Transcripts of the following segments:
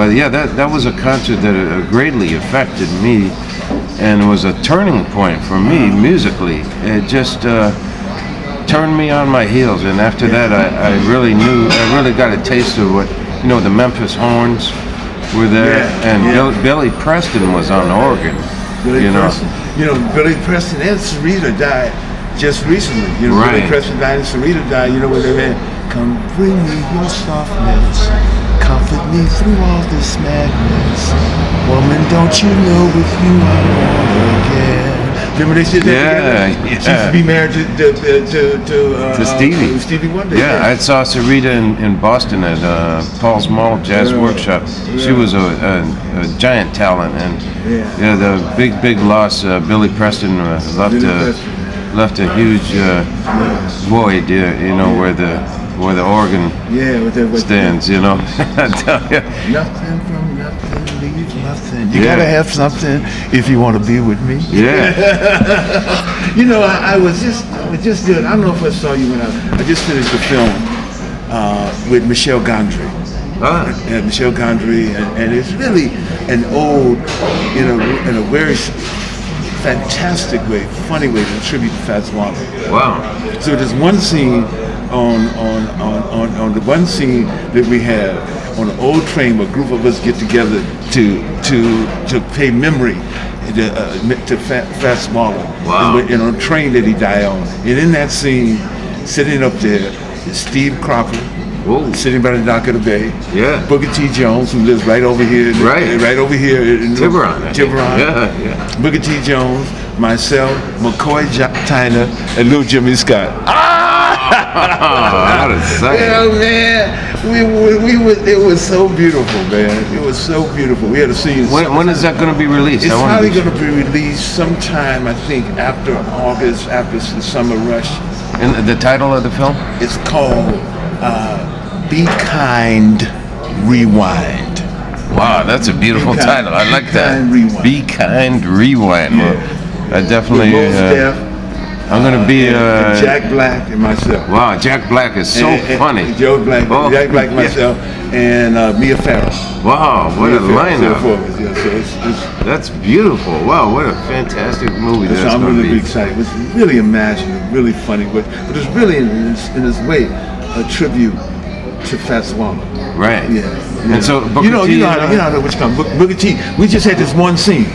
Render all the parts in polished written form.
But yeah, that was a concert that greatly affected me, and was a turning point for me musically. It just turned me on my heels, and after that, I really got a taste of what, you know, the Memphis Horns were there, and Billy Preston was on organ. Billy Preston. You know, Billy Preston and Sarita died just recently. You know, Billy Preston died and Sarita died. You know, where they went, come bring me your softness, comfort me through all this madness. Woman, don't you know with you I want again. Remember they said that together? She used to be married to Stevie Wonder. Yeah, I saw Sarita in Boston at Paul's Mall Jazz Workshop. She was a giant talent, and the big loss. Billy Preston left a huge void. You know, where the organ stands. You know, I tell you. Nothing from nothing leaves nothing. You gotta have something if you want to be with me. Yeah. You know, I was just doing. I don't know if I saw you when I just finished the film with Michel Gondry. And Michel Gondry, and it's really an old, you know, in a very fantastic way, funny way to tribute to Fats Waller. Wow. So there's one scene on the one scene that we have on an old train where a group of us get together to pay memory to Fats Waller. Wow. And on a train that he died on. And in that scene, sitting up there is Steve Cropper. Whoa. Sitting by the dock of the bay. Yeah. Booker T. Jones, who lives right over here. Right over here in Tiburon. Yeah. Booker T. Jones, myself, McCoy Tyner, and Lil Jimmy Scott. What a sight. Yeah, man. It was so beautiful, man. It was so beautiful. We had a scene. When is that going to be released? It's probably going to be released sometime, I think, after August, after the summer rush. And the title of the film? It's called Be Kind, Rewind. Wow, that's a beautiful title. I like that. Rewind. Be Kind, Rewind. Well, I definitely. I'm going to be Jack Black and myself. Wow, Jack Black is so funny. Joe Black, Jack Black, myself, and Mia Farrow. Wow, what a lineup! So that's beautiful. Wow, what a fantastic movie that's I'm going to really be. excited. It's really imaginative, really funny, but it's really in this way a tribute to Fats Waller. Right. Yeah. And so Booker you know T, how which comes Booker T. We just had this one scene.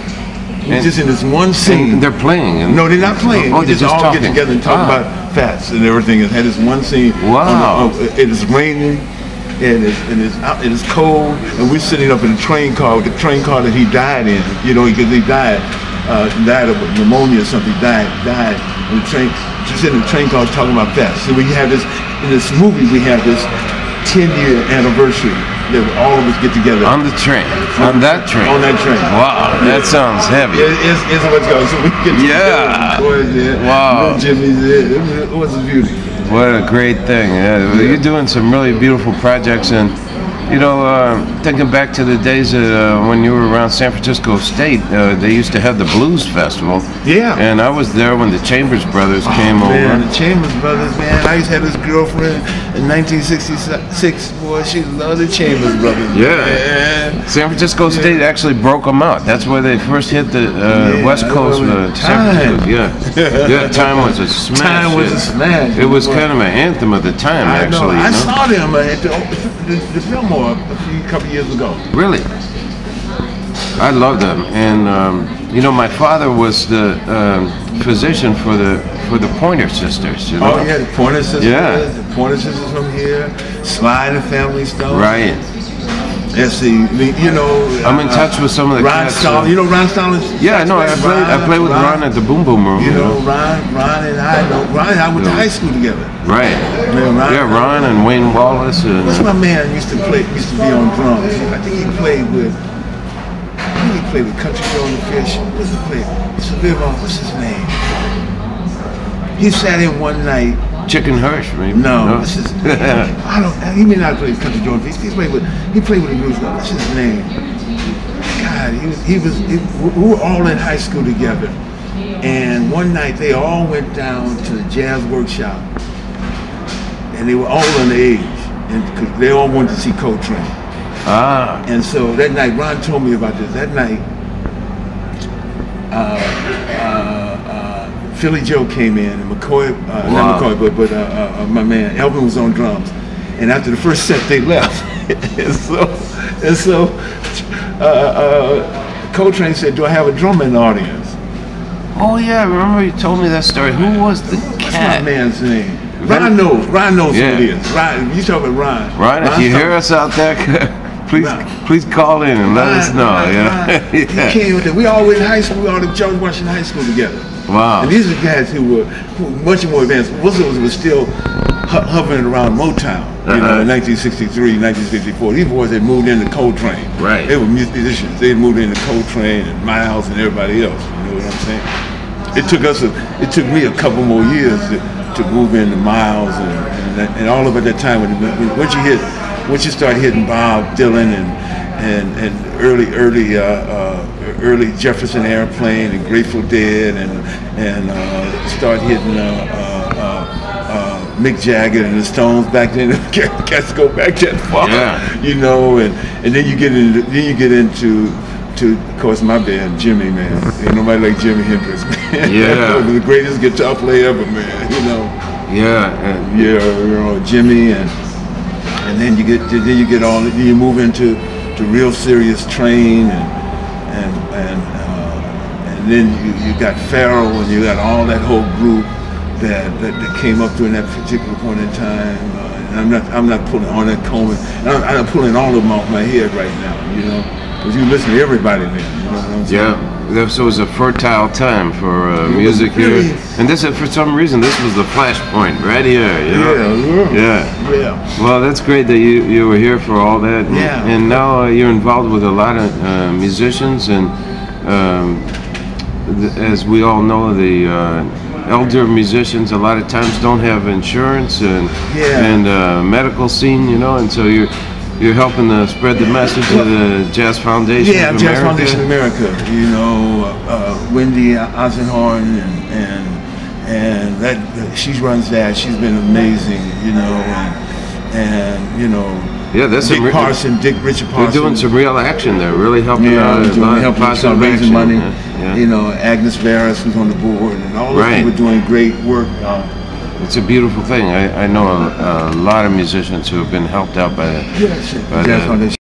Just in this one scene. And they're playing. No, they're not playing. Oh, we just all talking. get together and talk about Fats and everything. And had this one scene. Wow. It is raining, and it is cold, and we're sitting up in a train car, the train car that he died in. You know, because he died of pneumonia or something. Died in the train. Just in the train car talking about Fats. So we have this in this movie. We have this 10-year anniversary. That all of us get together on the train, on that train. Wow, that sounds heavy. It's what's going. So we get together. Boys, wow. Jimmy's there. It was a beauty. What a great thing. You're doing some really beautiful projects, and you know, thinking back to the days when you were around San Francisco State, they used to have the Blues Festival. Yeah. And I was there when the Chambers Brothers came over. The Chambers Brothers, man. I used to have this girlfriend in 1966. Boy, she loved the Chambers Brothers. Yeah. San Francisco State actually broke them out. That's where they first hit the West Coast. San Francisco. Yeah. Time was a smash. Time was a smash. It was kind of an anthem of the time, actually. I saw them at the Fillmore a couple years ago. Really? I love them, and you know, my father was the physician for the Pointer Sisters. You know? Oh yeah, the Pointer Sisters. Yeah, the Pointer Sisters from here. Sly and the Family Stone. Right. Let's see. You know, I'm in touch with some of the Ron cats. Stallings. You know Ron Stallings? Yeah, no, I played with Ron at the Boom Boom Room. You know, Ron and I went to high school together. Right. Ron and Wayne Wallace. And what's my man used to be on drums? I think he played with Country Joe and the Fish. What's he play? What's his name? He sat in one night. Chicken Hirsch, maybe. No. What's his name? He may not play with Country Joe and the Fish. He played with the Blues. What's his name? God, we were all in high school together. And one night they all went down to the jazz workshop. And they were all underage, and they all wanted to see Coltrane. Ah. And so that night, Ron told me about this. That night, Philly Joe came in, and McCoy, not McCoy, but my man Elvin was on drums. And after the first set, they left. and so Coltrane said, "Do I have a drummer in the audience?" Oh yeah, I remember you told me that story. Who was the cat? What's my man's name? Ron knows. Ron knows who it is. Ron, you talk about Ron. Ron, if you hear us out there, please call in and let us know. He came with it. We all went to high school. We all went to George Washington High School together. Wow. And these are guys who were much more advanced. Most of us were still hovering around Motown, you know, in 1963, 1964. These boys had moved into Coltrane. Right. They were musicians. They had moved into Coltrane and Miles and everybody else. You know what I'm saying? It took me a couple more years to move into Miles and all of at that time once you start hitting Bob Dylan and early Jefferson Airplane and Grateful Dead and start hitting Mick Jagger and the Stones back then. Cats go back that far, you know, and then you get into of course my band, Jimmy, man. Ain't nobody like Jimi Hendrix, man. Yeah. The greatest guitar player ever, man. You know. Yeah. You know, Jimmy, and then you move into Real Serious Train and then you got Farrell and you got all that whole group that came up during that particular point in time. And I'm not pulling on that Coleman. I'm not pulling all of them off my head right now, you know. Because you listen to everybody then, you know what I'm saying? Yeah, so it was a fertile time for music here. And this, for some reason, this was the flashpoint right here, you know? Yeah. Well, that's great that you were here for all that. And now you're involved with a lot of musicians, and as we all know, the elder musicians a lot of times don't have insurance and medical scene, you know, and so you're helping to spread the message of the Jazz Foundation of America. Jazz Foundation of America. You know, Wendy Eisenhorn and that she runs that. She's been amazing, you know, and you know. Yeah, that's Richard Parson. They're doing some real action there, really helping out. Helping raising money. You know, Agnes Varus, who's on the board, and all those people doing great work. It's a beautiful thing. I know a lot of musicians who have been helped out by the Jazz Foundation.